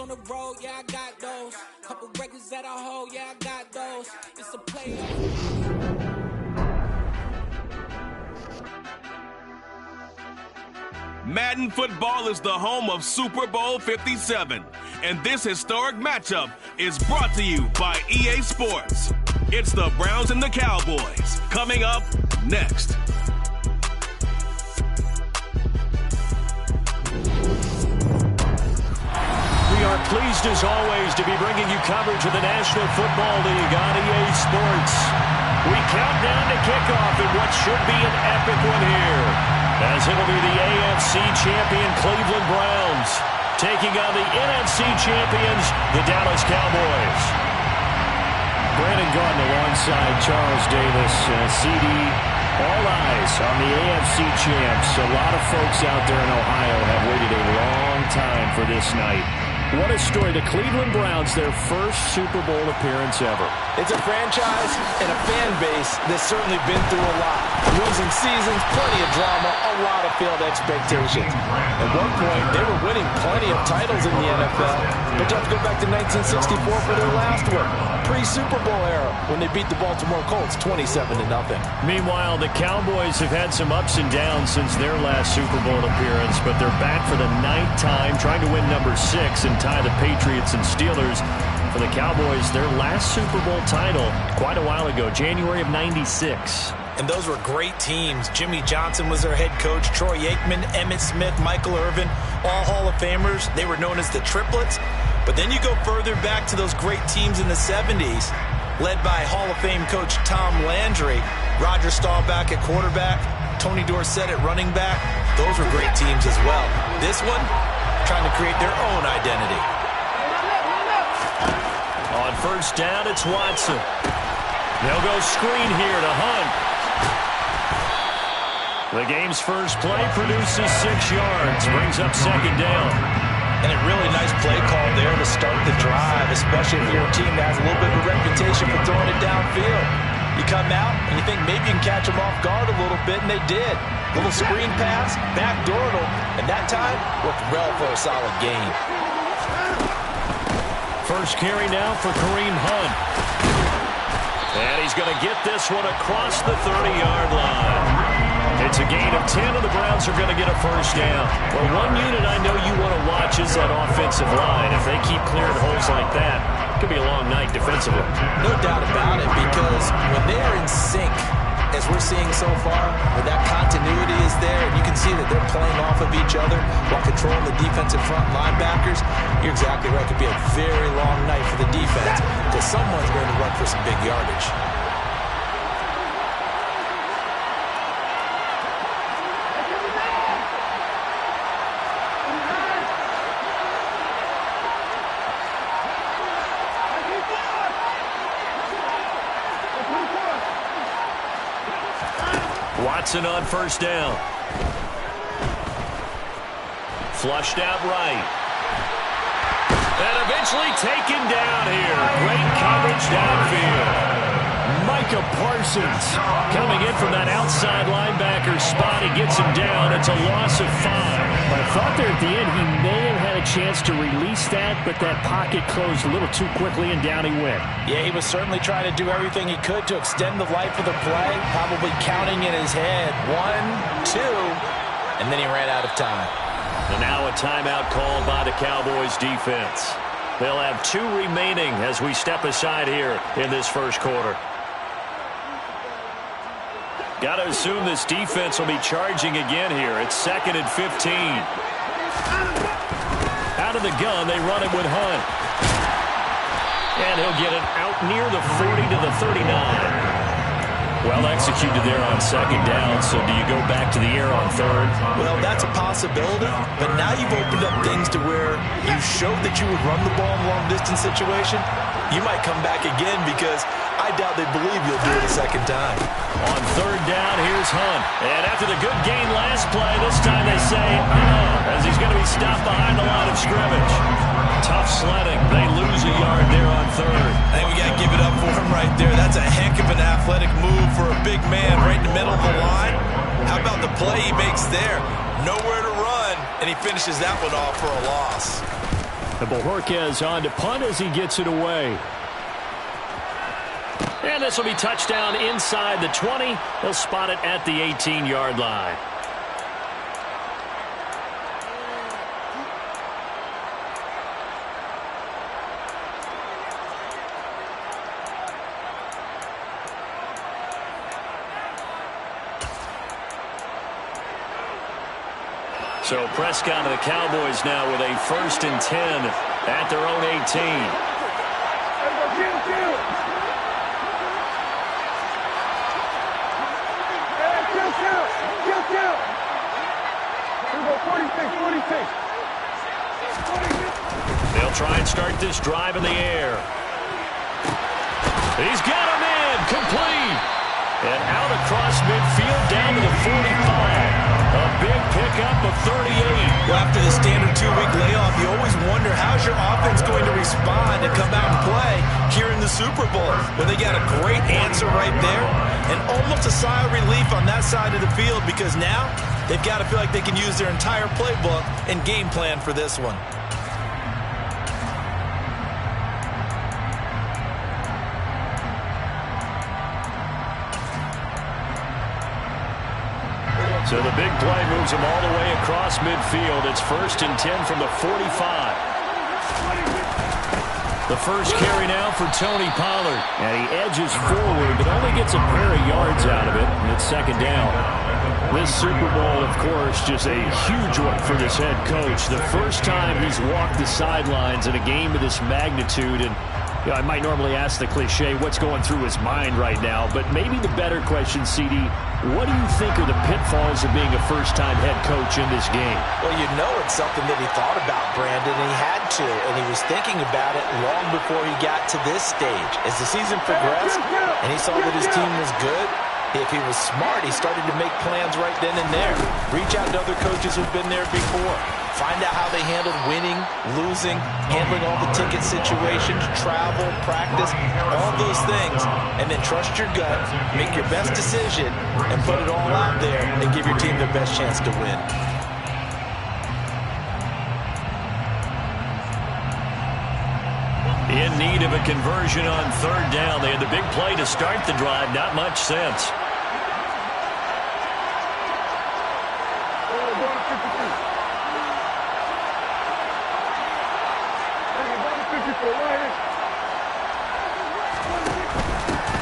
on the road, yeah, I got those. Couple records that I hold, yeah, I got those. It's a playoff. Madden Football is the home of Super Bowl 57, and this historic matchup is brought to you by EA Sports. It's the Browns and the Cowboys, coming up next. We are pleased as always to be bringing you coverage of the National Football League on EA Sports. We count down to kickoff in what should be an epic one here, as it'll be the AFC champion Cleveland Browns taking on the NFC champions, the Dallas Cowboys. Brandon Gaudin alongside Charles Davis, CD. All eyes on the AFC champs. A lot of folks out there in Ohio have waited a long time for this night. What a story. The Cleveland Browns, their first Super Bowl appearance ever. It's a franchise and a fan base that's certainly been through a lot. Losing seasons, plenty of drama, a lot of failed expectations. At one point, they were winning plenty of titles in the NFL, but you have to go back to 1964 for their last one. Pre-Super Bowl era, when they beat the Baltimore Colts 27-0. Meanwhile, the Cowboys have had some ups and downs since their last Super Bowl appearance, but they're back for the ninth time, trying to win number 6 and tie the Patriots and Steelers. For the Cowboys, their last Super Bowl title quite a while ago, January of '96. And those were great teams. Jimmy Johnson was their head coach, Troy Aikman, Emmitt Smith, Michael Irvin, all Hall of Famers. They were known as the Triplets. But then you go further back to those great teams in the 70s, led by Hall of Fame coach Tom Landry, Roger Staubach at quarterback, Tony Dorsett at running back. Those were great teams as well. This one, trying to create their own identity. On first down, it's Watson. They'll go screen here to Hunt. The game's first play produces 6 yards, brings up second down. And a really nice play call there to start the drive, especially if you're a team that has a little bit of a reputation for throwing it downfield. You come out and you think maybe you can catch them off guard a little bit, and they did. Little screen pass, backdoor them, and that time worked well for a solid gain. First carry now for Kareem Hunt. And he's going to get this one across the 30-yard line. It's a gain of 10, and the Browns are going to get a first down. Well, one unit I know you want to watch is that offensive line. If they keep clearing holes like that, it could be a long night defensively. No doubt about it, because when they're in sync, as we're seeing so far, where that continuity is there, and you can see that they're playing off of each other while controlling the defensive front linebackers, you're exactly right. It could be a very long night for the defense, because someone's going to run for some big yardage. Watson on first down. Flushed out right. And eventually taken down here. Great coverage downfield. Micah Parsons coming in from that outside linebacker spot. He gets him down. It's a loss of 5. I thought there at the end he may have had a chance to release that, but that pocket closed a little too quickly, and down he went. Yeah, he was certainly trying to do everything he could to extend the life of the play, probably counting in his head 1, 2, and then he ran out of time. And now a timeout called by the Cowboys defense. They'll have 2 remaining as we step aside here in this first quarter. Got to assume this defense will be charging again here. It's 2nd and 15. Out of the gun, they run it with Hunt. And he'll get it out near the 40 to the 39. Well executed there on second down, so do you go back to the air on third? Well, that's a possibility, but now you've opened up things to where you showed that you would run the ball in a long-distance situation. You might come back again because I doubt they believe you'll do it a second time. On third down, here's Hunt. And after the good gain last play, this time they say, as he's going to be stopped behind the line of scrimmage. Tough sledding. They lose a yard there on third. I think we got to give it up for him right there. That's a heck of an athletic move for a big man right in the middle of the line. How about the play he makes there? Nowhere to run, and he finishes that one off for a loss. And Bojorquez on to punt as he gets it away. And this will be touchdown inside the 20. They'll spot it at the 18-yard line. So Prescott and the Cowboys now with a 1st and 10 at their own 18. They'll try and start this drive in the air. He's got him in, complete. And out across midfield down to the 45. A big pickup of 38. Well, after the standard 2-week layoff, you always wonder how's your offense going to respond and come out and play here in the Super Bowl. Well, they got a great answer right there and almost a sigh of relief on that side of the field because now they've got to feel like they can use their entire playbook and game plan for this one. So the big play moves him all the way across midfield. It's 1st and 10 from the 45. The first carry now for Tony Pollard. And he edges forward, but only gets a pair of yards out of it. And it's 2nd down. This Super Bowl, of course, just a huge one for this head coach. The first time he's walked the sidelines in a game of this magnitude. And you know, I might normally ask the cliche, what's going through his mind right now? But maybe the better question, CD, what do you think are the pitfalls of being a first-time head coach in this game? Well, you know it's something that he thought about, Brandon, and he had to, and he was thinking about it long before he got to this stage. As the season progressed and he saw that his team was good, if he was smart, he started to make plans right then and there. Reach out to other coaches who've been there before. Find out how they handled winning, losing, handling all the ticket situations, travel, practice, all those things. And then trust your gut, make your best decision, and put it all out there and give your team the best chance to win. In need of a conversion on 3rd down. They had the big play to start the drive. Not much sense.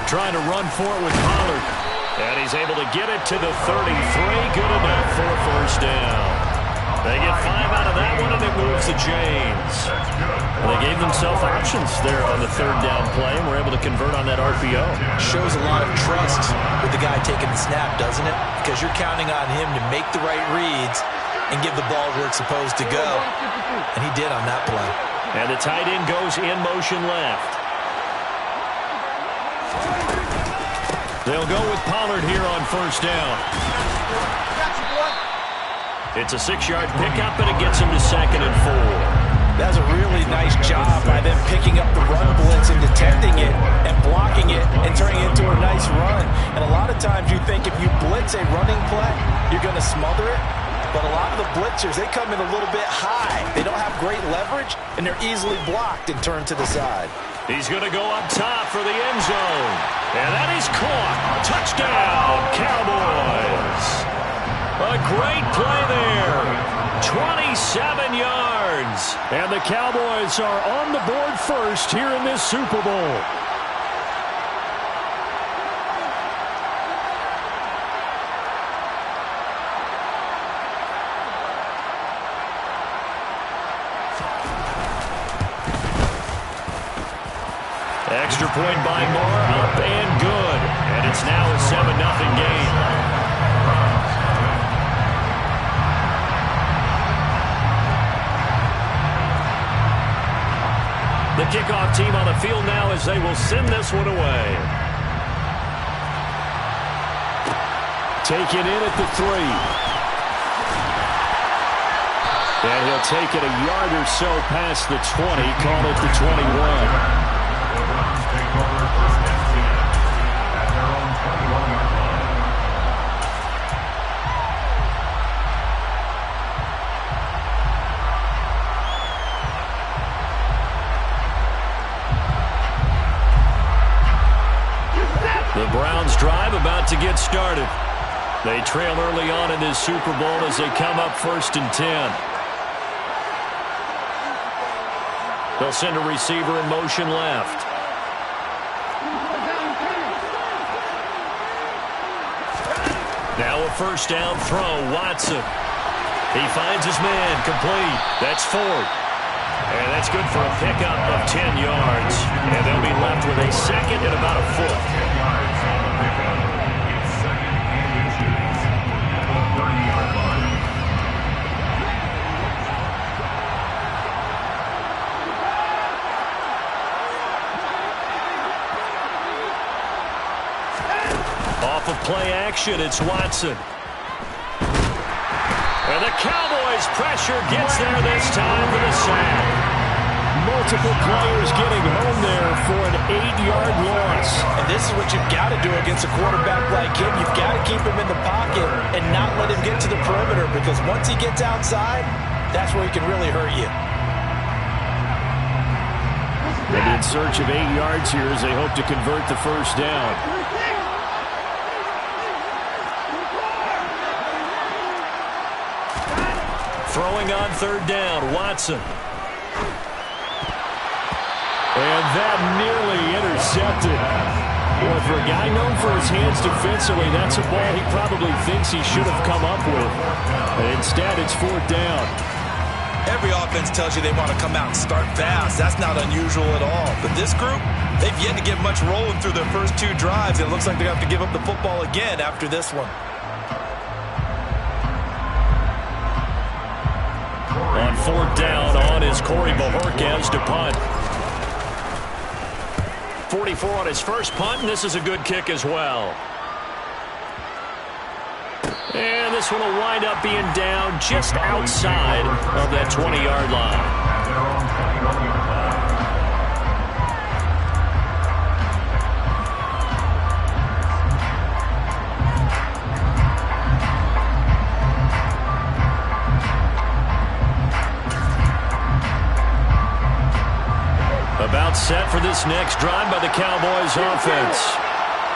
Trying to run for it with Pollard. And he's able to get it to the 33. Good enough for a 1st down. They get 5 out of that one, and it moves the chains. Well, they gave themselves options there on the 3rd down play, and were able to convert on that RPO. Shows a lot of trust with the guy taking the snap, doesn't it? Because you're counting on him to make the right reads and give the ball where it's supposed to go. And he did on that play. And the tight end goes in motion left. They'll go with Pollard here on 1st down. It's a 6-yard pickup, and it gets him to 2nd and 4. That's a really nice job by them picking up the run blitz and detecting it and blocking it and turning it into a nice run. And a lot of times you think if you blitz a running play, you're going to smother it. But a lot of the blitzers, they come in a little bit high. They don't have great leverage, and they're easily blocked and turned to the side. He's going to go up top for the end zone. And that is caught. Touchdown, Cowboys. A great play there. 27 yards. And the Cowboys are on the board first here in this Super Bowl. Extra point by Moore, up and good. And it's now a 7-0 game. The kickoff team on the field now as they will send this one away. Taken in at the 3. And he'll take it a yard or so past the 20, call it the 21. Browns drive about to get started. They trail early on in this Super Bowl as they come up 1st and 10. They'll send a receiver in motion left. Now a first down throw, Watson. He finds his man, complete. That's Ford. And that's good for a pickup of 10 yards. And they'll be left with a second and about a foot. Off of play action, it's Watson. And the Cowboys' pressure gets there this time for the sack. Multiple players getting home there for an 8-yard loss. And this is what you've got to do against a quarterback like him. You've got to keep him in the pocket and not let him get to the perimeter, because once he gets outside, that's where he can really hurt you. They'll be in search of 8 yards here as they hope to convert the first down. Throwing on 3rd down, Watson. And that nearly intercepted. Boy, for a guy known for his hands defensively, that's a ball he probably thinks he should have come up with. And instead, it's 4th down. Every offense tells you they want to come out and start fast. That's not unusual at all. But this group, they've yet to get much rolling through their first 2 drives. It looks like they're going to have to give up the football again after this one. On 4th down, on is Corey Bojorquez to punt. 44 on his first punt, and this is a good kick as well. And this one will wind up being down just outside of that 20-yard line. About set for this next drive by the Cowboys offense.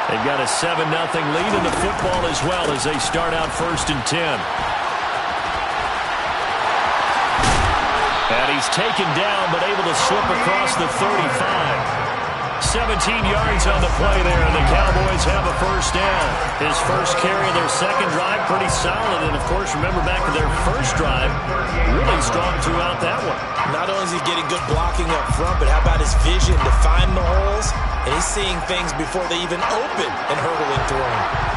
They've got a 7-0 lead in the football as well as they start out 1st and 10. And he's taken down but able to slip across the 35. 17 yards on the play there, and the Cowboys have a first down. His first carry of their second drive, pretty solid. And, of course, remember back to their first drive, really strong throughout that one. Not only is he getting good blocking up front, but how about his vision to find the holes? And he's seeing things before they even open and hurdling through them.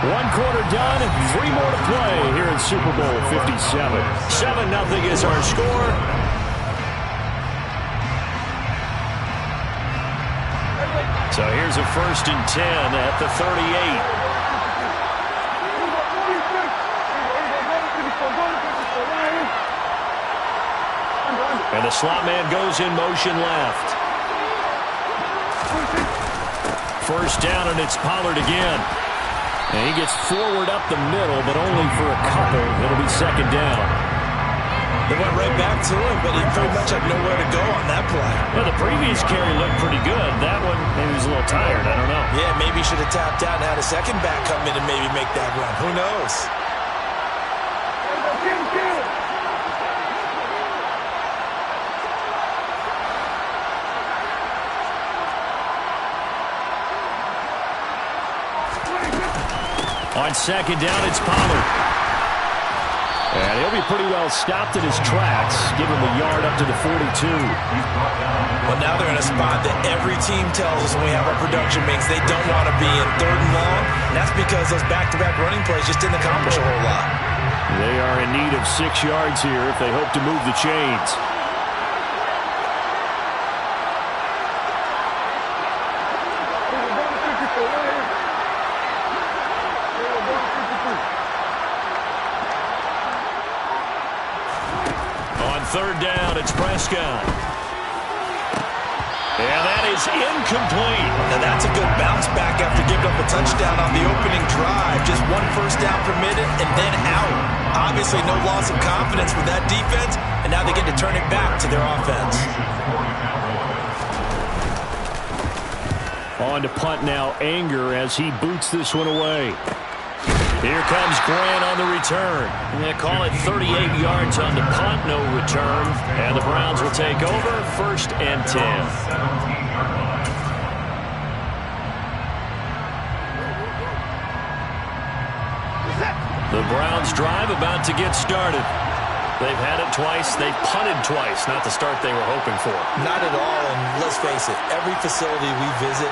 One quarter done, 3 more to play here in Super Bowl 57. 7-0 is our score. So here's a 1st and 10 at the 38. And the slot man goes in motion left. First down, and it's Pollard again. And he gets forward up the middle, but only for a couple. It'll be 2nd down. They went right back to him, but he pretty much had nowhere to go on that play. Well, the previous carry looked pretty good. That one, maybe he was a little tired. I don't know. Yeah, maybe he should have tapped out and had a second back come in and maybe make that run. Who knows? On 2nd down, it's Pollard. And he'll be pretty well stopped in his tracks, giving the yard up to the 42. Well, now they're in a spot that every team tells us when we have our production meetings they don't want to be in, 3rd and long. And that's because those back-to-back running plays just didn't accomplish a whole lot. They are in need of 6 yards here if they hope to move the chains. On 3rd down, it's Prescott. And that is incomplete. Now that's a good bounce back after giving up a touchdown on the opening drive. Just one first down permitted and then out. Obviously no loss of confidence with that defense, and now they get to turn it back to their offense. On to punt now, Anger, as he boots this one away. Here comes Grant on the return. They call it 38 yards on the punt, no return. And the Browns will take over, 1st and 10. The Browns drive about to get started. They've had it twice. They've punted twice. Not the start they were hoping for. Not at all, and let's face it, every facility we visit,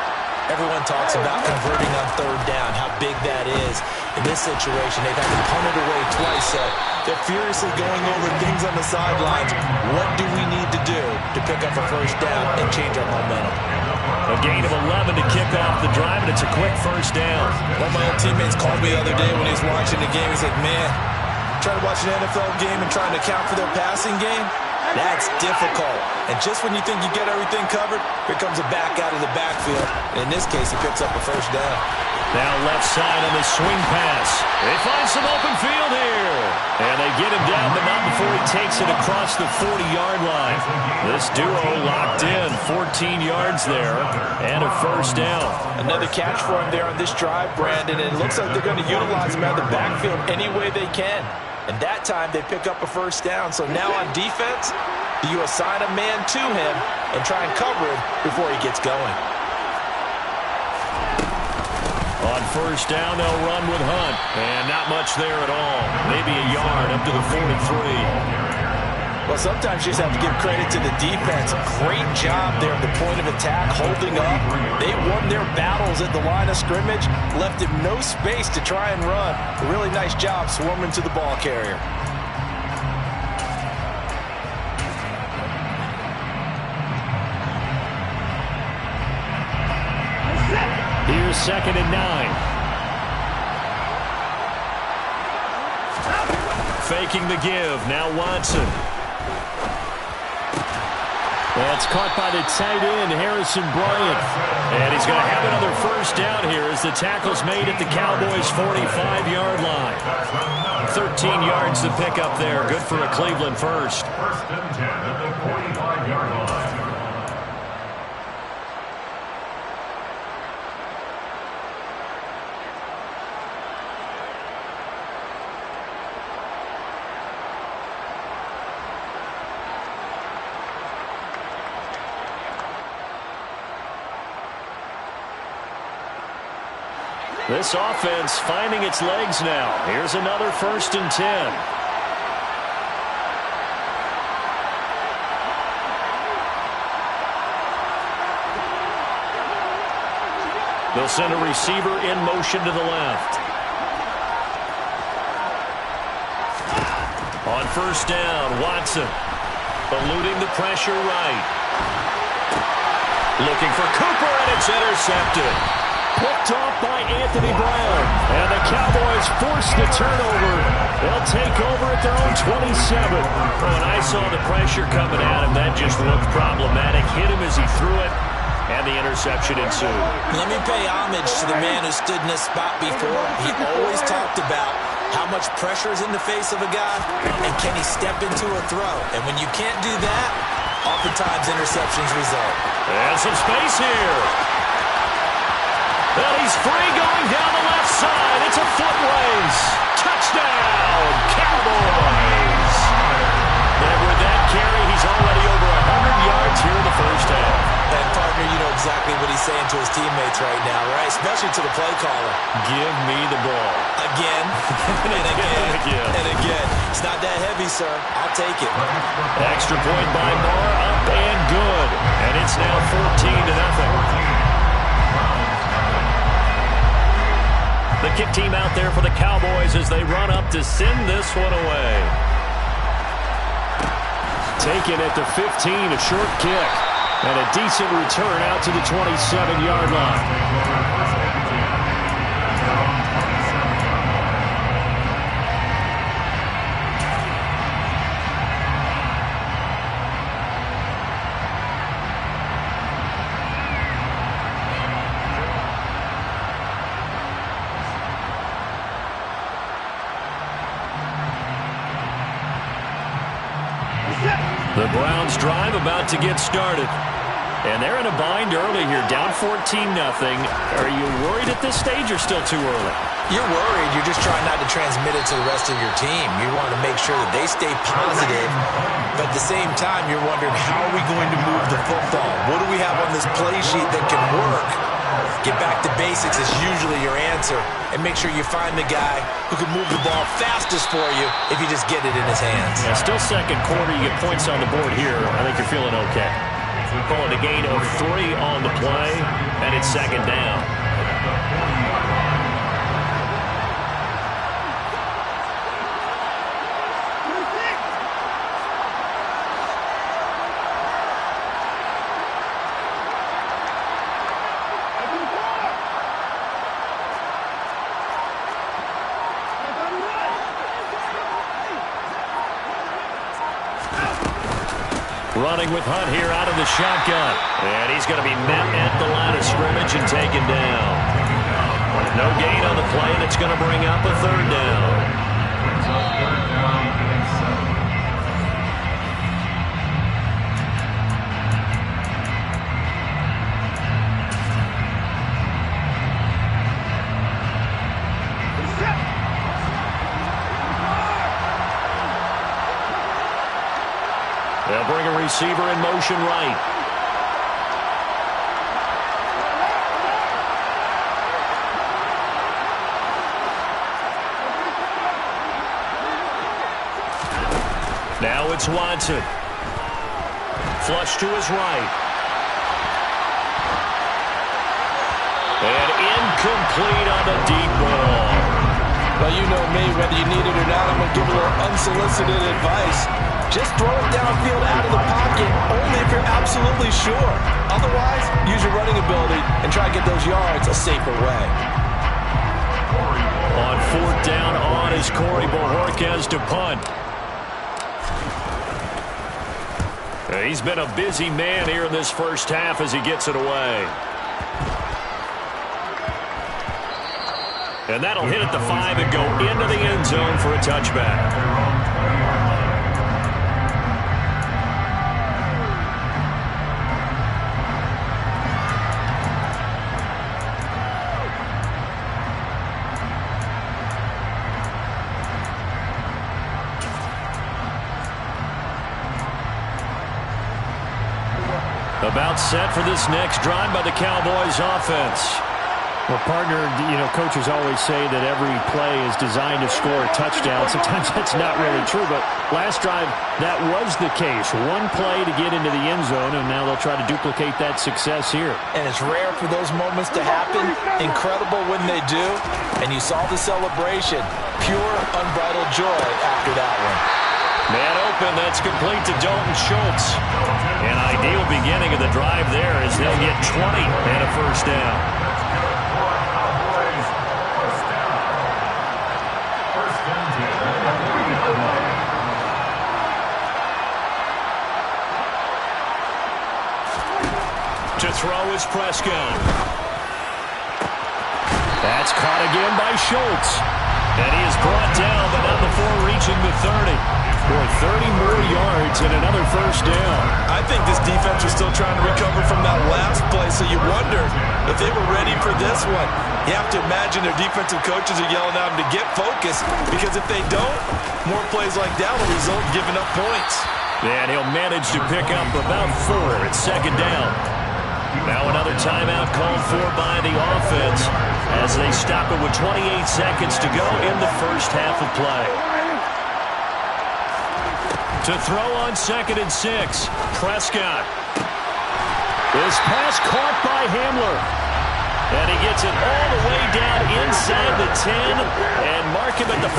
everyone talks about converting on 3rd down, how big that is. In this situation, they've had to punt it away twice, so they're furiously going over things on the sidelines. What do we need to do to pick up a 1st down and change our momentum? A gain of 11 to kick off the drive, and it's a quick 1st down. One of my old teammates called me the other day when he was watching the game. He's like, man, trying to watch an NFL game and trying to account for their passing game? That's difficult. And just when you think you get everything covered, here comes a back out of the backfield. And in this case, he picks up a 1st down. Now left side on the swing pass. They find some open field here. And they get him down, but not before he takes it across the 40-yard line. This duo locked in, 14 yards there, and a 1st down. Another catch for him there on this drive, Brandon, and it looks like they're going to utilize him out of the backfield any way they can. And that time, they pick up a 1st down. So now on defense, do you assign a man to him and try and cover him before he gets going? On 1st down, they'll run with Hunt. And not much there at all. Maybe a yard up to the 43. Well, sometimes you just have to give credit to the defense. Great job there at the point of attack, holding up. They won their battles at the line of scrimmage, left him no space to try and run. A really nice job swarming to the ball carrier. Here's 2nd and 9. Faking the give. Now Watson. That's caught by the tight end, Harrison Bryant. And he's going to have another 1st down here as the tackle's made at the Cowboys' 45-yard line. 13 yards to pick up there. Good for a Cleveland 1st. 1st and 10 at the 45-yard line. This offense finding its legs now. Here's another 1st and 10. They'll send a receiver in motion to the left. On 1st down, Watson eluding the pressure right. Looking for Cooper, and it's intercepted. Picked off by Anthony Brown. And the Cowboys force the turnover. They'll take over at their own 27. When I saw the pressure coming at him, that just looked problematic. Hit him as he threw it, and the interception ensued. Let me pay homage to the man who stood in this spot before. He always talked about how much pressure is in the face of a guy, and can he step into a throw. And when you can't do that, oftentimes interceptions result. And some space here. Well, he's free going down the left side. It's a foot race. Touchdown, Cowboys. And with that carry, he's already over 100 yards here in the 1st half. And, partner, you know exactly what he's saying to his teammates right now, right? Especially to the play caller. Give me the ball. Again, and again, and again. It's not that heavy, sir. I'll take it. Extra point by Moore, up and good. And it's now 14-0. The kick team out there for the Cowboys as they run up to send this one away. Taken at the 15, a short kick. And a decent return out to the 27-yard line. Browns drive about to get started. And they're in a bind early here, down 14-0. Are you worried at this stage or still too early? You're worried. You're just trying not to transmit it to the rest of your team. You want to make sure that they stay positive, but at the same time, you're wondering, how are we going to move the football? What do we have on this play sheet that can work? Get back to basics is usually your answer, and make sure you find the guy who can move the ball fastest for you if you just get it in his hands. Yeah, still second quarter. You get points on the board here. I think you're feeling okay. Calling a gain of 3 on the play, and it's second down. Running with Hunt here out of the shotgun. And he's going to be met at the line of scrimmage and taken down. No gain on the play, and it's going to bring up a third down. They'll bring a receiver in motion right. Now it's Watson. Flush to his right. And incomplete on the deep ball. Well, you know me, whether you need it or not, I'm going to give a little unsolicited advice. Just throw it downfield out of the pocket, only if you're absolutely sure. Otherwise, use your running ability and try to get those yards a safer way. On fourth down on is Corey Bojorquez to punt. He's been a busy man here in this first half as he gets it away. And that'll hit at the 5 and go into the end zone for a touchback. About set for this next drive by the Cowboys offense. Well, partner, you know, coaches always say that every play is designed to score a touchdown. Sometimes that's not really true, but last drive, that was the case. One play to get into the end zone, and now they'll try to duplicate that success here. And it's rare for those moments to happen. Incredible when they do. And you saw the celebration. Pure, unbridled joy after that one. Man open, that's complete to Dalton Schultz. An ideal beginning of the drive there as they'll get 20 and a first down. To throw is Prescott. That's caught again by Schultz. And he is brought down, but not before reaching the 30. For 30 more yards and another first down. I think this defense was still trying to recover from that last play, so you wonder if they were ready for this one. You have to imagine their defensive coaches are yelling at them to get focused, because if they don't, more plays like that will result in giving up points. And he'll manage to pick up about 4 at second down. Now another timeout called for by the offense as they stop it with 28 seconds to go in the first half of play. To throw on 2nd and 6, Prescott. This pass caught by Hamler. And he gets it all the way down inside the 10 and mark him at the 5.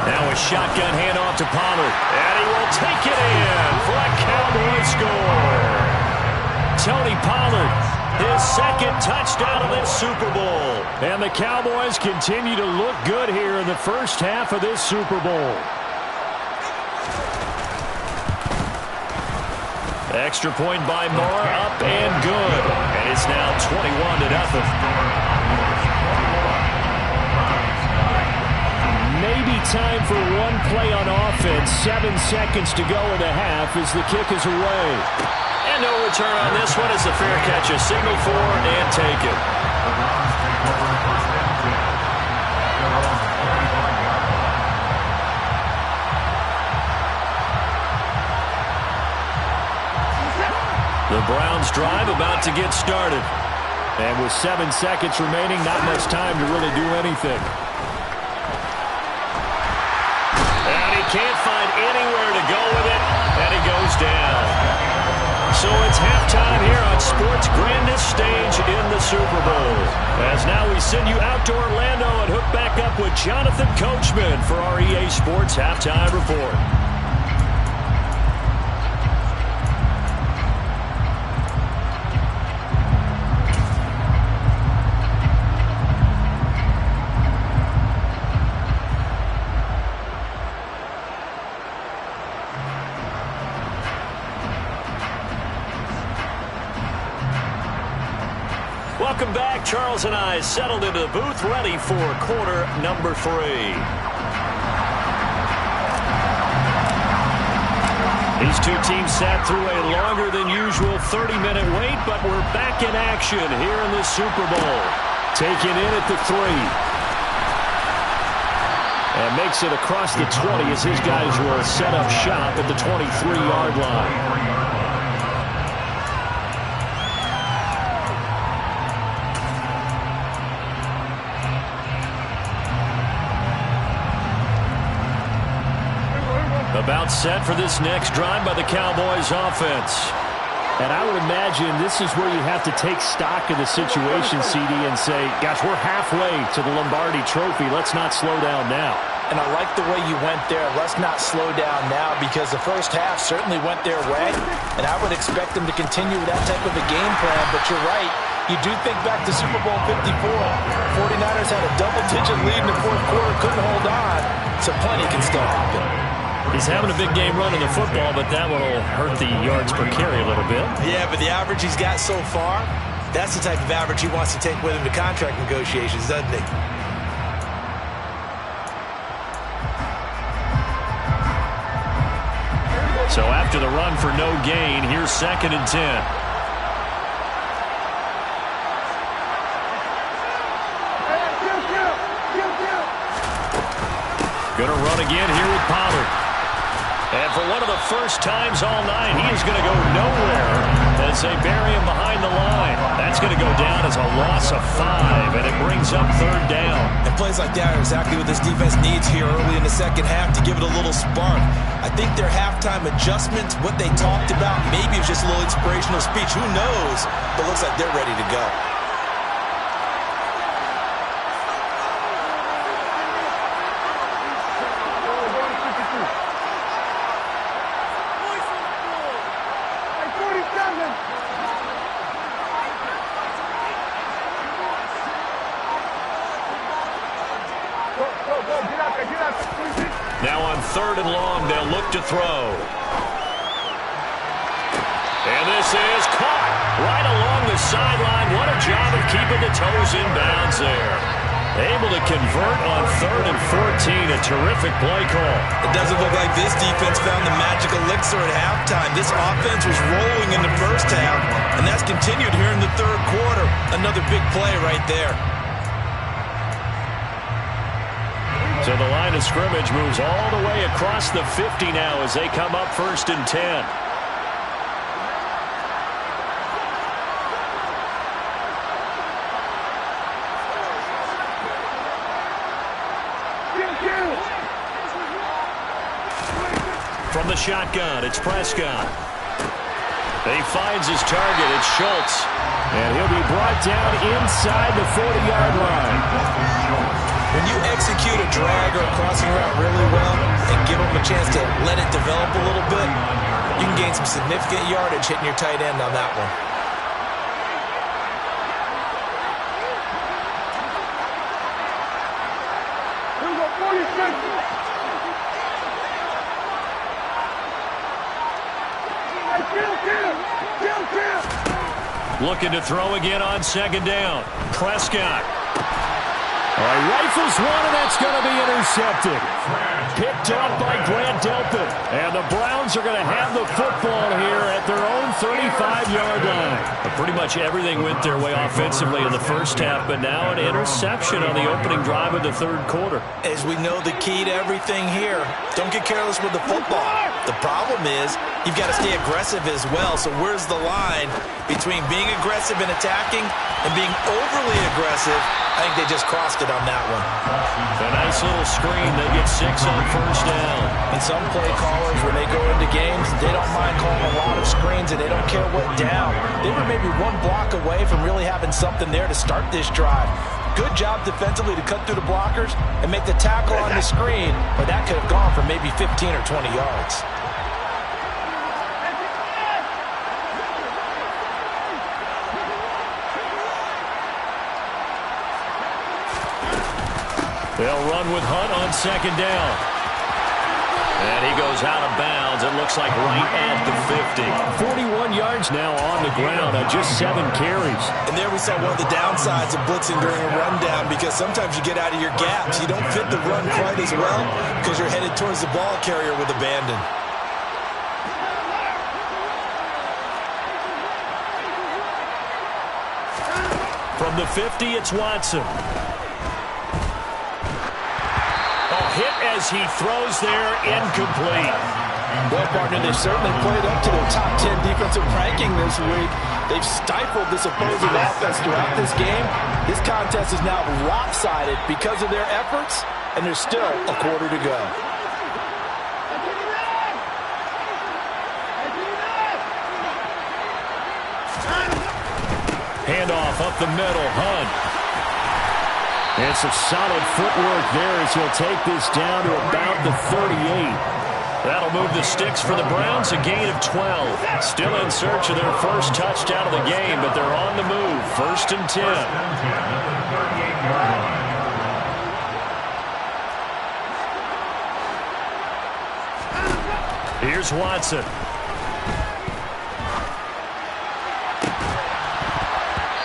Now a shotgun handoff to Pollard. And he will take it in for a Cowboy score. Tony Pollard, his second touchdown of this Super Bowl. And the Cowboys continue to look good here in the first half of this Super Bowl. Extra point by Moore, up and good. And it's now 21-0. Maybe time for one play on offense. 7 seconds to go in the half as the kick is away. And no return on this one as the fair catch is signaled for and taken. The Browns drive about to get started. And with 7 seconds remaining, not much time to really do anything. And he can't find anywhere to go with it, and he goes down. So it's halftime here on sports' grandest stage in the Super Bowl. As now we send you out to Orlando and hook back up with Jonathan Coachman for our EA Sports Halftime Report. Welcome back. Charles and I settled into the booth, ready for quarter number 3. These two teams sat through a longer than usual 30-minute wait, but we're back in action here in the Super Bowl. Taken in at the 3. And makes it across the 20 as his guys will set up shop at the 23-yard line. About set for this next drive by the Cowboys offense. And I would imagine this is where you have to take stock of the situation, CD, and say, gosh, we're halfway to the Lombardi Trophy. Let's not slow down now. And I like the way you went there. Let's not slow down now, because the first half certainly went their way, and I would expect them to continue with that type of a game plan. But you're right. You do think back to Super Bowl 54. 49ers had a double-digit lead in the fourth quarter, couldn't hold on, so plenty can still happen. He's having a big game running the football, but that one will hurt the yards per carry a little bit. Yeah, but the average he's got so far, that's the type of average he wants to take with him to contract negotiations, doesn't he? So after the run for no gain, here's 2nd and 10. Going to run again here with Pollard. And for one of the first times all night, he is going to go nowhere as they bury him behind the line. That's going to go down as a loss of 5, and it brings up 3rd down. And plays like that are exactly what this defense needs here early in the second half to give it a little spark. I think their halftime adjustment, what they talked about, maybe it's just a little inspirational speech. Who knows? But it looks like they're ready to go. Now on 3rd and long, they'll look to throw. And this is caught right along the sideline. What a job of keeping the toes in bounds there. Able to convert on 3rd and 14. A terrific play call. It doesn't look like this defense found the magic elixir at halftime. This offense was rolling in the first half, and that's continued here in the 3rd quarter. Another big play right there. So the line of scrimmage moves all the way across the 50 now as they come up 1st and 10. From the shotgun, it's Prescott. He finds his target. It's Schultz. And he'll be brought down inside the 40-yard line. When you execute a drag or a crossing route really well and give them a chance to let it develop a little bit, you can gain some significant yardage hitting your tight end on that one. Looking to throw again on 2nd down. Prescott. All right, rifles one, and that's going to be intercepted. Picked up by Grant Delpit. And the Browns are going to have the football here at their own 35-yard line. Pretty much everything went their way offensively in the first half, but now an interception on the opening drive of the third quarter. As we know, the key to everything here, don't get careless with the football. The problem is you've got to stay aggressive as well. So where's the line between being aggressive and attacking and being overly aggressive? I think they just crossed it on that one. A nice little screen. They get 6 on first down. And some play callers, when they go into games, they don't mind calling a lot of screens, and they don't care what down. They were maybe one block away from really having something there to start this drive. Good job defensively to cut through the blockers and make the tackle on the screen, but that could have gone for maybe 15 or 20 yards. They'll run with Hunt on second down. And he goes out of bounds. It looks like right at the 50. 41 yards now on the ground on just 7 carries. And there we saw one of the downsides of blitzing during a rundown, because sometimes you get out of your gaps. You don't fit the run quite as well because you're headed towards the ball carrier with abandon. From the 50, it's Watson. Hit as he throws there, incomplete. Well, partner, they've certainly played up to their top 10 defensive ranking this week. They've stifled this opposing offense throughout this game. This contest is now lopsided because of their efforts, and there's still a quarter to go. Handoff up the middle, Hunt. And some solid footwork there as he'll take this down to about the 38. That'll move the sticks for the Browns, a gain of 12. Still in search of their first touchdown of the game, but they're on the move. 1st and 10. Here's Watson.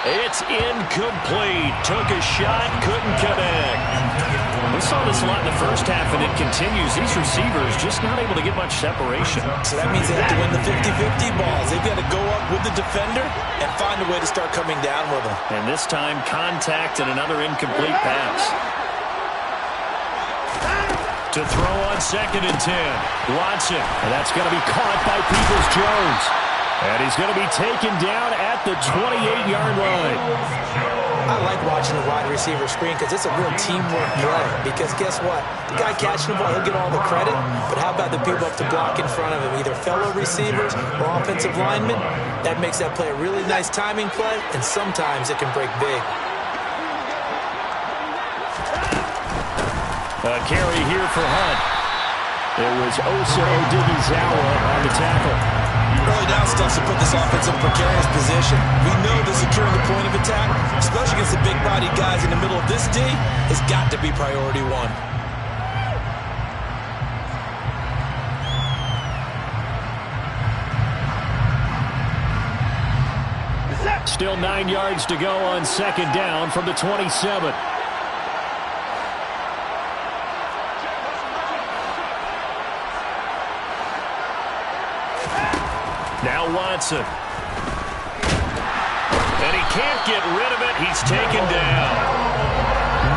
It's incomplete. Took a shot, couldn't connect. We saw this a lot in the first half, and it continues. These receivers just not able to get much separation. So that means they have to win the 50-50 balls. They've got to go up with the defender and find a way to start coming down with them. And this time, contact and another incomplete pass. To throw on 2nd and 10. Watson. And that's going to be caught by Peoples-Jones. And he's going to be taken down at the 28-yard line. I like watching the wide receiver screen because it's a real teamwork play. Because guess what? The guy catching the ball, he'll get all the credit. But how about the people up to block in front of him? Either fellow receivers or offensive linemen. That makes that play a really nice timing play, and sometimes it can break big. A carry here for Hunt. It was Osa Odighizuwa on the tackle. Early down stuff to put this offense in a precarious position. We know that securing the point of attack, especially against the big-bodied guys in the middle of this D, has got to be priority one. Still 9 yards to go on 2nd down from the 27. Now Watson. And he can't get rid of it. He's taken down.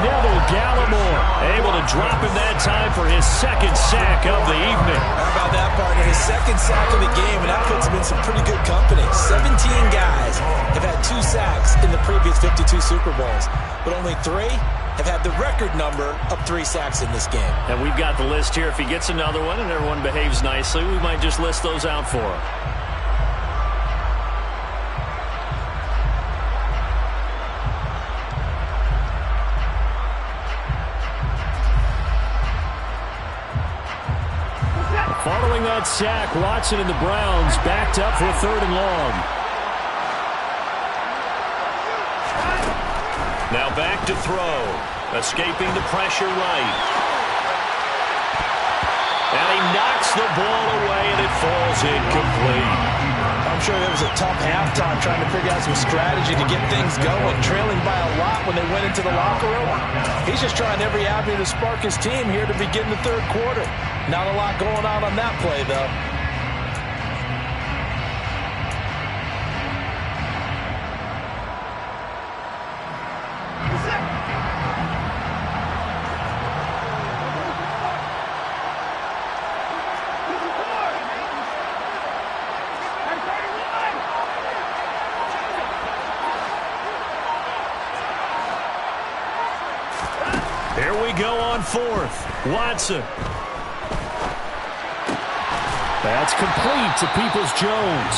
Neville Gallimore able to drop him that time for his 2nd sack of the evening. How about that, partner? His 2nd sack of the game, and that puts him in some pretty good company. 17 guys have had 2 sacks in the previous 52 Super Bowls, but only 3 have had the record number of 3 sacks in this game. And we've got the list here. If he gets another one and everyone behaves nicely, we might just list those out for him. Following that sack, Watson and the Browns backed up for 3rd and long. Now back to throw. Escaping the pressure right. And he knocks the ball away, and it falls incomplete. I'm sure it was a tough halftime trying to figure out some strategy to get things going, trailing by a lot when they went into the locker room. He's just trying every avenue to spark his team here to begin the third quarter. Not a lot going on that play, though. Here we go on fourth. Watson. That's complete to Peoples-Jones.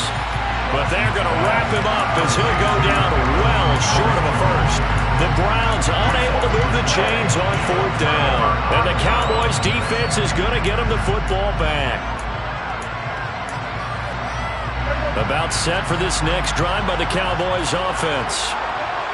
But they're going to wrap him up as he'll go down well short of a first. The Browns unable to move the chains on fourth down. And the Cowboys defense is going to get him the football back. About set for this next drive by the Cowboys offense.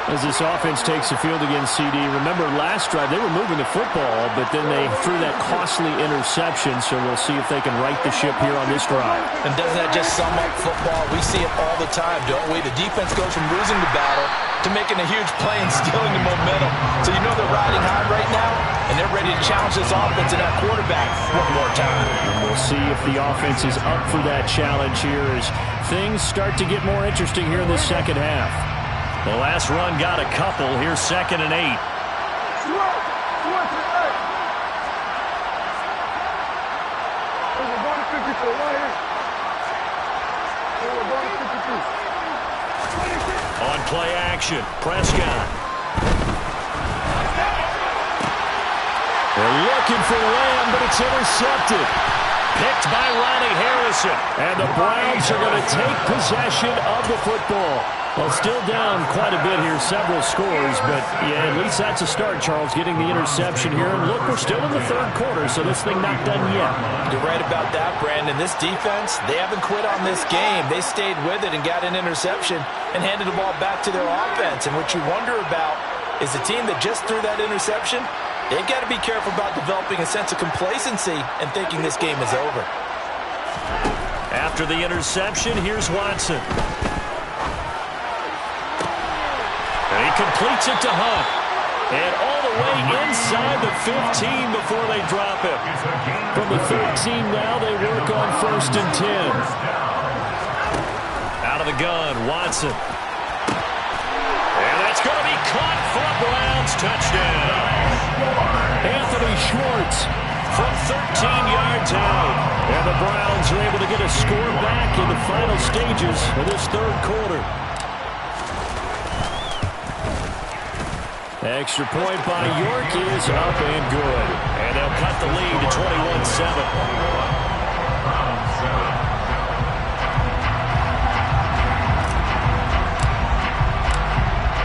As this offense takes the field against CD, remember last drive they were moving the football, but then they threw that costly interception, so we'll see if they can right the ship here on this drive. And doesn't that just sum up football? We see it all the time, don't we? The defense goes from losing the battle to making a huge play and stealing the momentum. So you know they're riding high right now, and they're ready to challenge this offense and that quarterback one more time. And we'll see if the offense is up for that challenge here as things start to get more interesting here in the second half. The last run got a couple. Here's 2nd and 8. On play action, Prescott. They're looking for Lamb, but it's intercepted. Picked by Ronnie Harrison. And the Browns are going to take possession of the football. Well, still down quite a bit here, several scores, but yeah, at least that's a start, Charles, getting the interception here. And look, we're still in the third quarter, so this thing not done yet. You're right about that, Brandon. This defense, they haven't quit on this game. They stayed with it and got an interception and handed the ball back to their offense. And what you wonder about is the team that just threw that interception, they've got to be careful about developing a sense of complacency and thinking this game is over. After the interception, here's Watson. And he completes it to Hunt. And all the way inside the 15 before they drop him. From the 13 now, they work on 1st and 10. Out of the gun, Watson. And that's going to be caught for a Browns touchdown. Anthony Schwartz from 13 yards out. And the Browns are able to get a score back in the final stages of this third quarter. Extra point by York is up and good. And they'll cut the lead to 21-7.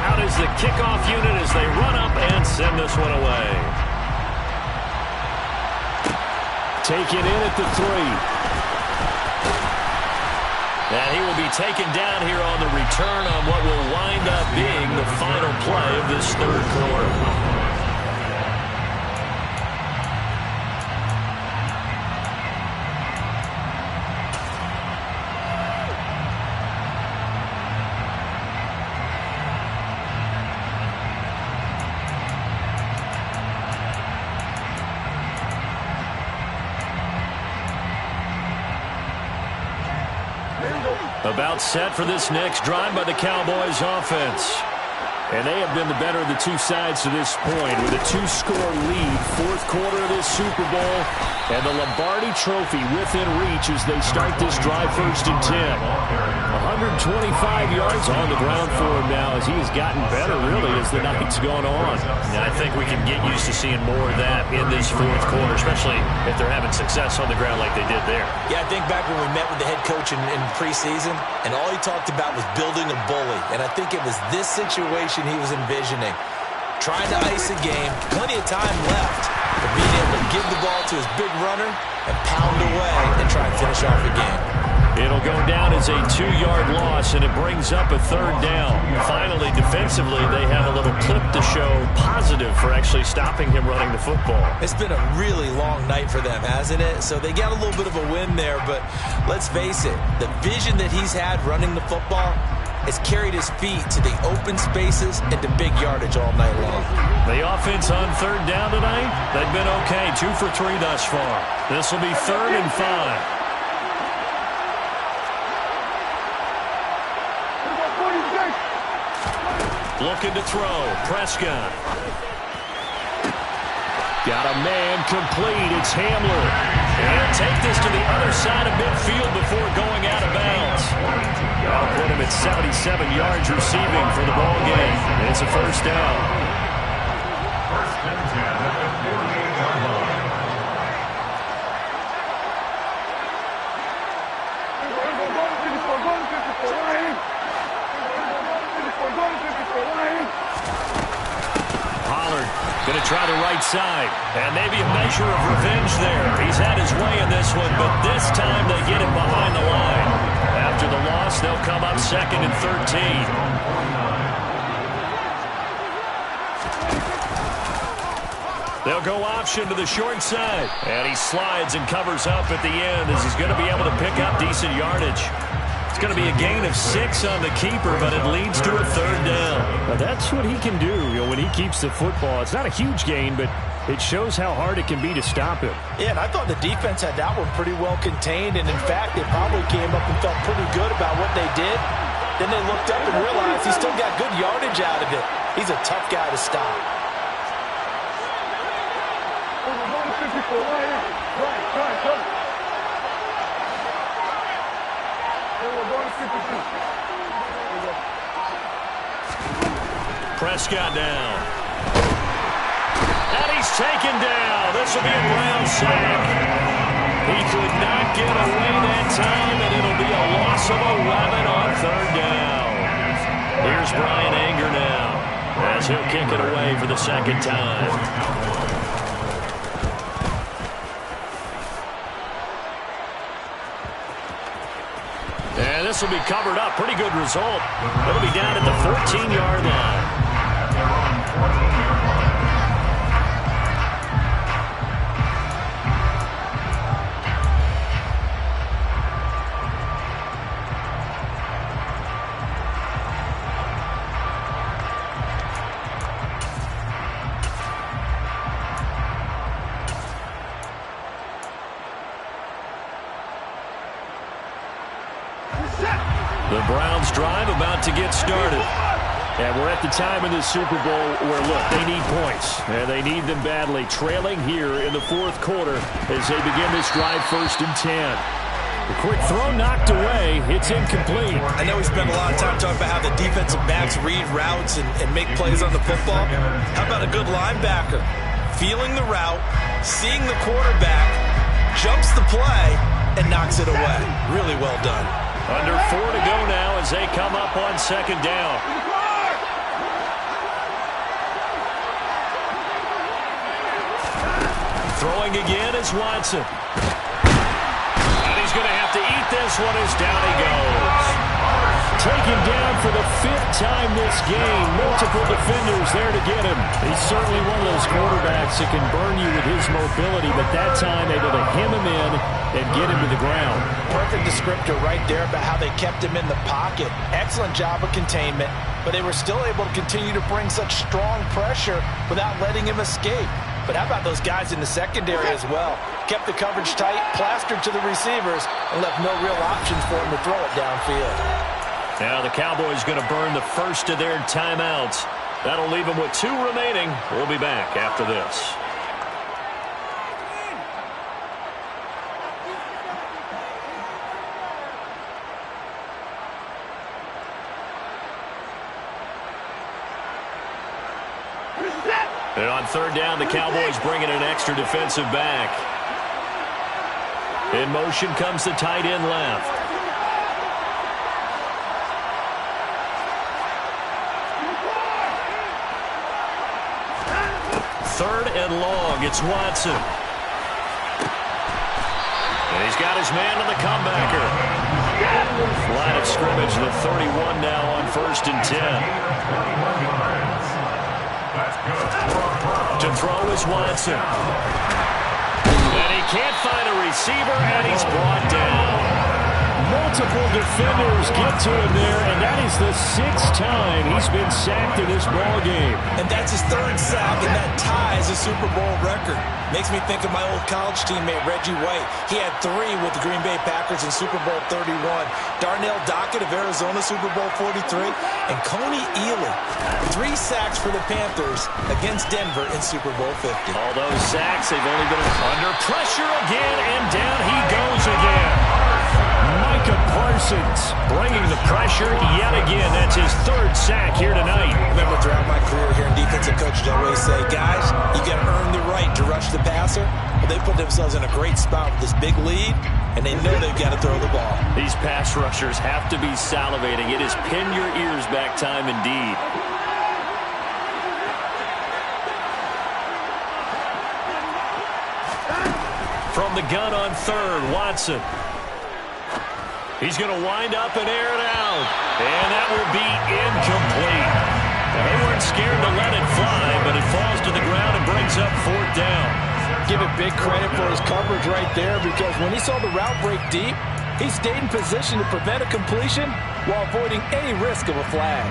Out is the kickoff unit as they run up and send this one away. Taken in at the 3. And he will be taken down here on the return on what will wind up being the final play of this third quarter. About set for this next drive by the Cowboys offense. And they have been the better of the two sides to this point with a 2-score lead. Fourth quarter of this Super Bowl. And the Lombardi Trophy within reach as they start this drive 1st and 10. 125 yards on the ground for him now as he has gotten better really as the night's gone on. And I think we can get used to seeing more of that in this fourth quarter, especially if they're having success on the ground like they did there. Yeah, I think back when we met with the head coach in preseason, and all he talked about was building a bully. And I think it was this situation he was envisioning. Trying to ice a game, plenty of time left, but being able to give the ball to his big runner and pound away and try and finish off the game. It'll go down as a 2-yard loss, and it brings up a 3rd down. Finally, defensively, they have a little clip to show positive for actually stopping him running the football. It's been a really long night for them, hasn't it? So they got a little bit of a win there, but let's face it, the vision that he's had running the football has carried his feet to the open spaces and to big yardage all night long. The offense on 3rd down tonight, they've been okay, 2 for 3 thus far. This will be 3rd and 5. Looking to throw. Prescott. Got a man complete. It's Hamler. And take this to the other side of midfield before going out of bounds. That'll put him at 77 yards receiving for the ball game. And it's a 1st down. 1st and 10 at the 48-yard line. Pollard going to try the right side. And maybe a measure of revenge there. He's had his way in this one, but this time they get him behind the line. After the loss, they'll come up 2nd and 13. They'll go option to the short side. And he slides and covers up at the end as he's going to be able to pick up decent yardage. It's going to be a gain of 6 on the keeper, but it leads to a 3rd down. Now that's what he can do, when he keeps the football. It's not a huge gain, but it shows how hard it can be to stop him. Yeah, and I thought the defense had that one pretty well contained, and in fact, they probably came up and felt pretty good about what they did. Then they looked up and realized he still got good yardage out of it. He's a tough guy to stop. Prescott down. And he's taken down. This will be a Brown sack. He could not get away that time, and it'll be a loss of 11 on 3rd down. Here's Brian Anger now as he'll kick it away for the 2nd time. And this will be covered up. Pretty good result. It'll be down at the 14-yard line. The Browns drive about to get started. And we're at the time in the Super Bowl where, look, they need points. And they need them badly. Trailing here in the 4th quarter as they begin this drive 1st and 10. The quick throw knocked away. It's incomplete. I know we spent a lot of time talking about how the defensive backs read routes and make plays on the football. How about a good linebacker? Feeling the route, seeing the quarterback, jumps the play, and knocks it away. Really well done. Under 4 to go now as they come up on 2nd down. Throwing again is Watson. And he's going to have to eat this one as down he goes. Taken down for the 5th time this game. Multiple defenders there to get him. He's certainly one of those quarterbacks that can burn you with his mobility, but that time able to hem him in and get him to the ground. Perfect descriptor right there about how they kept him in the pocket. Excellent job of containment, but they were still able to continue to bring such strong pressure without letting him escape. But how about those guys in the secondary as well? Kept the coverage tight, plastered to the receivers, and left no real options for him to throw it downfield. Now the Cowboys going to burn the first of their timeouts. That'll leave them with 2 remaining. We'll be back after this. And on 3rd down, the Cowboys bringing an extra defensive back. In motion comes the tight end left. 3rd and long. It's Watson. And he's got his man on the comebacker. Line of scrimmage, the 31 now on 1st and 10. To throw is Watson. And he can't find a receiver, and he's brought down. Multiple defenders get to him there, and that is the 6th time he's been sacked in this ball game. And that's his 3rd sack, and that ties a Super Bowl record. Makes me think of my old college teammate, Reggie White. He had 3 with the Green Bay Packers in Super Bowl 31. Darnell Dockett of Arizona, Super Bowl 43. And Coney Ealy, 3 sacks for the Panthers against Denver in Super Bowl 50. All those sacks, they've only been under pressure again, and down he goes again. Micah Parsons bringing the pressure yet again. That's his 3rd sack here tonight. Remember, throughout my career here in defensive coaches, I always say, guys, you got to earn the right to rush the passer. Well, they put themselves in a great spot with this big lead, and they know they've got to throw the ball. These pass rushers have to be salivating. It is pin your ears back time indeed. From the gun on 3rd, Watson. He's going to wind up and air it out. And that will be incomplete. They weren't scared to let it fly, but it falls to the ground and brings up 4th down. Give it big credit for his coverage right there, because when he saw the route break deep, he stayed in position to prevent a completion while avoiding any risk of a flag.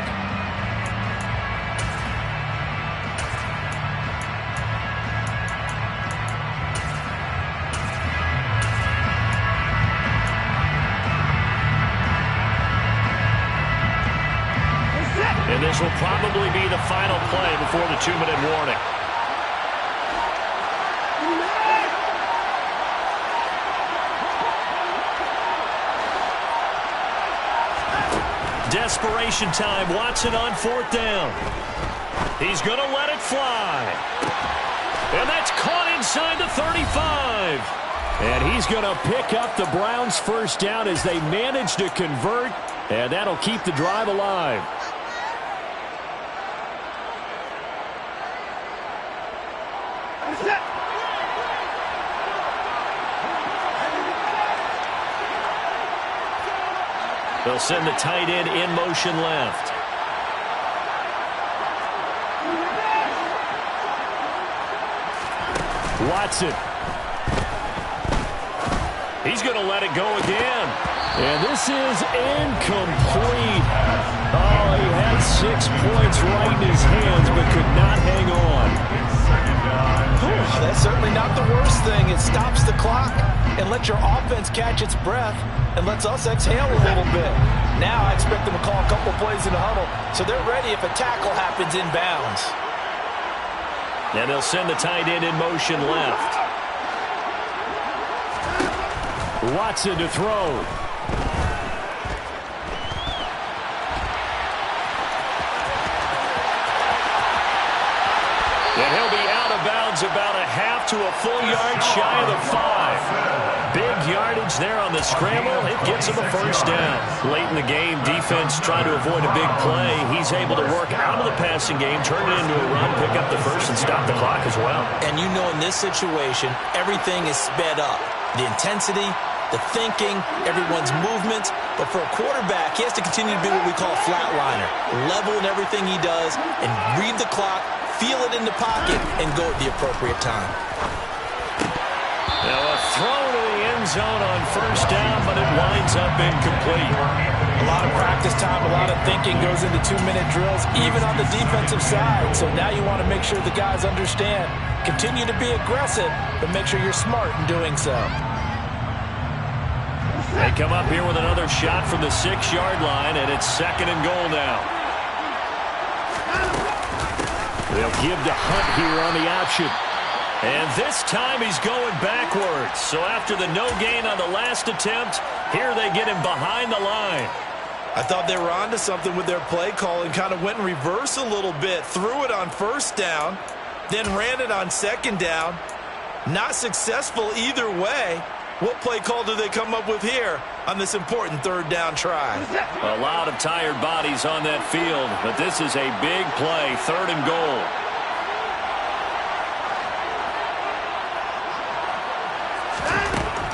And this will probably be the final play before the 2-minute warning. Desperation time. Watson on 4th down. He's going to let it fly. And that's caught inside the 35. And he's going to pick up the Browns' 1st down as they manage to convert. And that'll keep the drive alive. They'll send the tight end in motion left. Watson. He's going to let it go again. And this is incomplete. Oh, he had 6 points right in his hands, but could not hang on. That's certainly not the worst thing. It stops the clock and lets your offense catch its breath and lets us exhale a little bit. Now I expect them to call a couple plays in the huddle, so they're ready if a tackle happens inbounds. And they'll send the tight end in motion left. Watson to throw. And he'll be out of bounds about a half to a full yard shy of the 5. Big yardage there on the scramble. It gets him a 1st down. Late in the game, defense trying to avoid a big play. He's able to work out of the passing game, turn it into a run, pick up the 1st, and stop the clock as well. And you know in this situation, everything is sped up. The intensity, the thinking, everyone's movements. But for a quarterback, he has to continue to be what we call a flatliner. Level in everything he does and read the clock, feel it in the pocket, and go at the appropriate time. Now a throw to the end zone on 1st down, but it winds up incomplete. A lot of practice time, a lot of thinking goes into 2-minute drills, even on the defensive side. So now you want to make sure the guys understand. Continue to be aggressive, but make sure you're smart in doing so. They come up here with another shot from the 6-yard line, and it's 2nd and goal now. They'll give to Hunt here on the option. And this time he's going backwards. So after the no gain on the last attempt, here they get him behind the line. I thought they were onto something with their play call and kind of went in reverse a little bit. Threw it on 1st down, then ran it on 2nd down. Not successful either way. What play call do they come up with here on this important 3rd down try? A lot of tired bodies on that field, but this is a big play, 3rd and goal.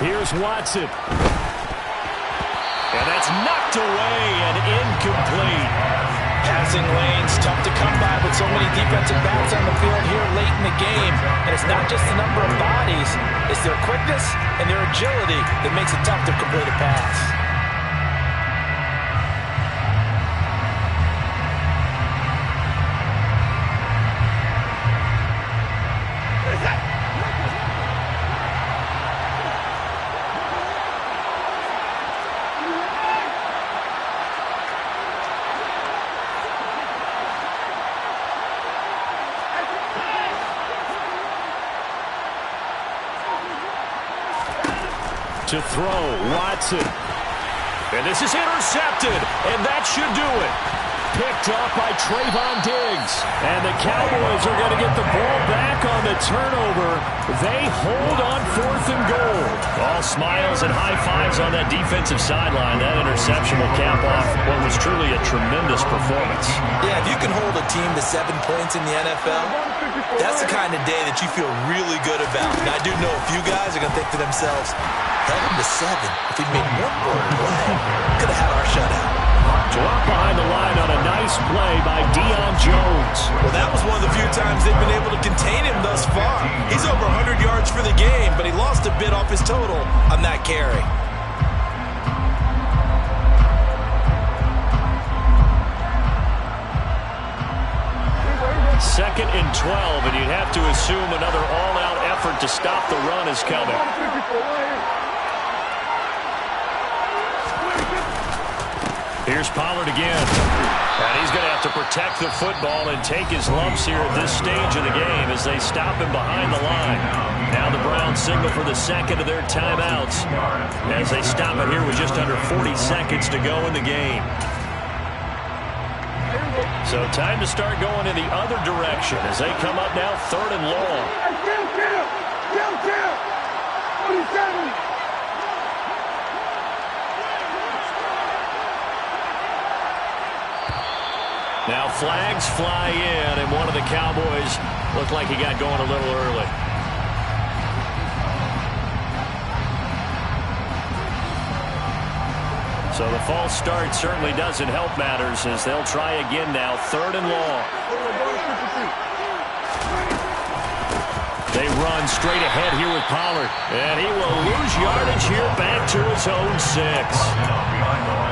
Here's Watson. And that's knocked away and incomplete. Passing lanes, tough to come by with so many defensive backs on the field here late in the game. And it's not just the number of bodies, it's their quickness and their agility that makes it tough to complete a pass. To throw, Watson. And this is intercepted, and that should do it. Picked up by Trayvon Diggs. And the Cowboys are going to get the ball back on the turnover. They hold on 4th and goal. All smiles and high fives on that defensive sideline. That interception will cap off what was truly a tremendous performance. Yeah, if you can hold a team to 7 points in the NFL, that's the kind of day that you feel really good about. And I do know a few guys are going to think to themselves, held him to 7. If he'd made one more play, could have had our shutout. Drop behind the line on a nice play by Deion Jones. Well, that was one of the few times they've been able to contain him thus far. He's over 100 yards for the game, but he lost a bit off his total on that carry. Second and 12, and you'd have to assume another all-out effort to stop the run is coming. Here's Pollard again. And he's going to have to protect the football and take his lumps here at this stage of the game as they stop him behind the line. Now the Browns signal for the second of their timeouts as they stop it here with just under 40 seconds to go in the game. So time to start going in the other direction as they come up now 3rd and long. Now flags fly in, and one of the Cowboys looked like he got going a little early. So the false start certainly doesn't help matters as they'll try again now, 3rd and long. They run straight ahead here with Pollard, and he will lose yardage here back to his own 6.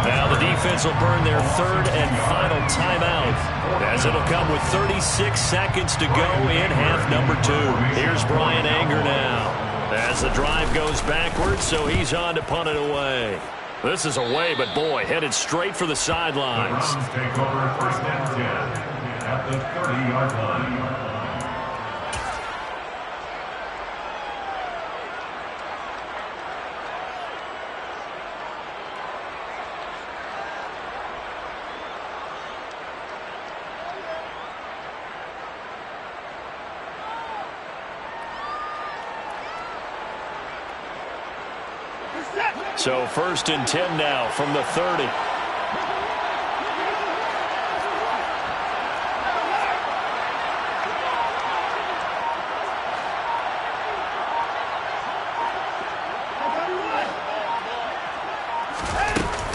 Now the defense will burn their 3rd and final timeout as it'll come with 36 seconds to go in half number 2. Here's Brian Anger now as the drive goes backwards, so he's on to punt it away. This is away, but boy, headed straight for the sidelines. The Browns take over 1st and 10 at the 30-yard line. So 1st and 10 now from the 30.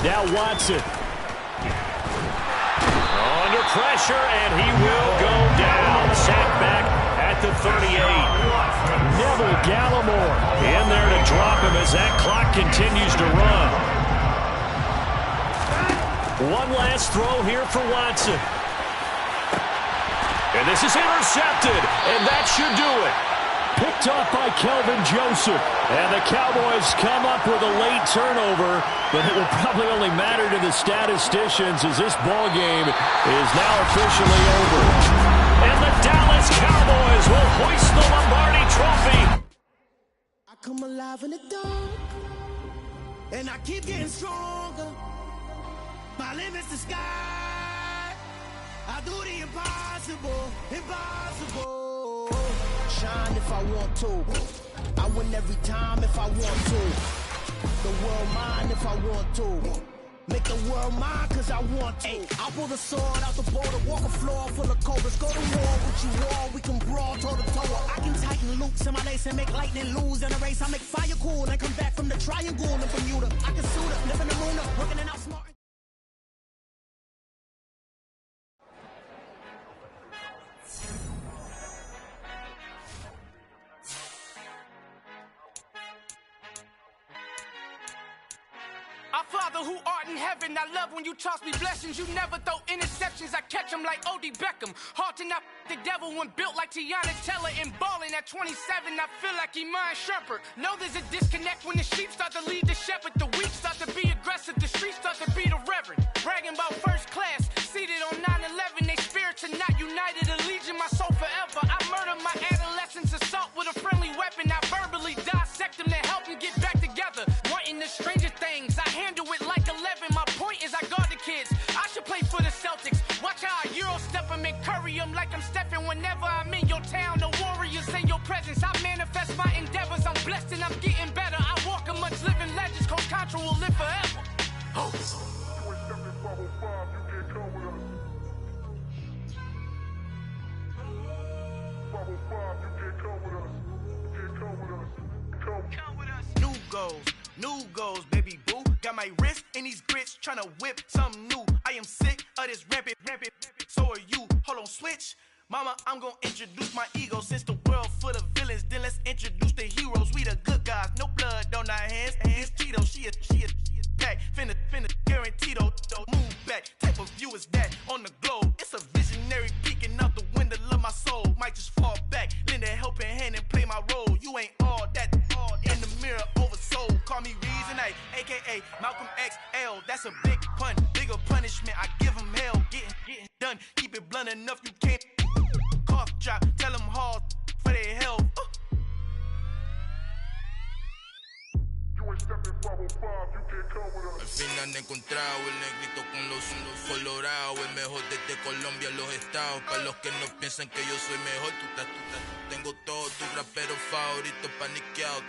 Now Watson. Under pressure, and he will go down. Sacked back at the 38. Neville Gallimore in there to drop him as that clock continues to run. One last throw here for Watson. And this is intercepted, and that should do it. Picked off by Kelvin Joseph. And the Cowboys come up with a late turnover, but it will probably only matter to the statisticians as this ball game is now officially over. And the Dallas Cowboys will hoist the Lombardi Trophy. I come alive in the dark, and I keep getting stronger. My limit's the sky. I do the impossible, impossible. Shine if I want to. I win every time if I want to. The world mine if I want to. Make the world mine cause I want to. I pull the sword out the border, walk a floor full of cobras. Go to war with you all, we can brawl toe to toe. I can tighten loose. loops in my lace and make lightning lose in a race. I make fire cool and come back from the triangle in Bermuda. I can suit up, live in the moon up, working and outsmart. Our Father who art in heaven, I love when you toss me blessings. You never throw interceptions, I catch them like O.D. Beckham. Hard to knock the devil when built like Tiana Teller. And balling at 27, I feel like Iman Shumpert. Know there's a disconnect when the sheep start to lead the shepherd. The weak start to be aggressive, the streets start to be the reverend. Bragging about first class, seated on 9/11. They spirits are not united, allegiant my soul forever. I murder my adolescence, assault with a friendly weapon. I verbally dissect them to help them get back together. Wanting the stranger things, I handle it like 11. My point is I guard the kids. I should play for the Celtics. Watch how I Euro step them and curry them like I'm stepping. Whenever I'm in your town, the Warriors in your presence. I manifest my endeavors. I'm blessed and I'm getting better. I walk amongst living legends. Coach Contra will live forever. Oh. New goals, baby boo. Got my wrist in these grits, tryna whip something new. I am sick of this rampant. So are you. Hold on, switch. Mama, I'm gonna introduce my ego. Since the world full of villains, then let's introduce the heroes. We the good guys, no blood on our hands. It's Tito, she a pack. Finna guarantee though. Move back, type of view is that on the globe. It's a visionary peeking out the window of my soul. Might just fall back, lend a helping hand and play my role. You ain't all that. In the mirror, oversold. Call me Reason A, aka Malcolm XL. That's a big pun, bigger punishment. I give him hell, getting done. Keep it blunt enough, you can't. Cough drop, tell them hard for their health. Al fin han encontrado el negrito con los colorados, el mejor desde Colombia, los estados. Para los que no piensan que yo soy mejor, tengo todos tus raperos favoritos paniqueados.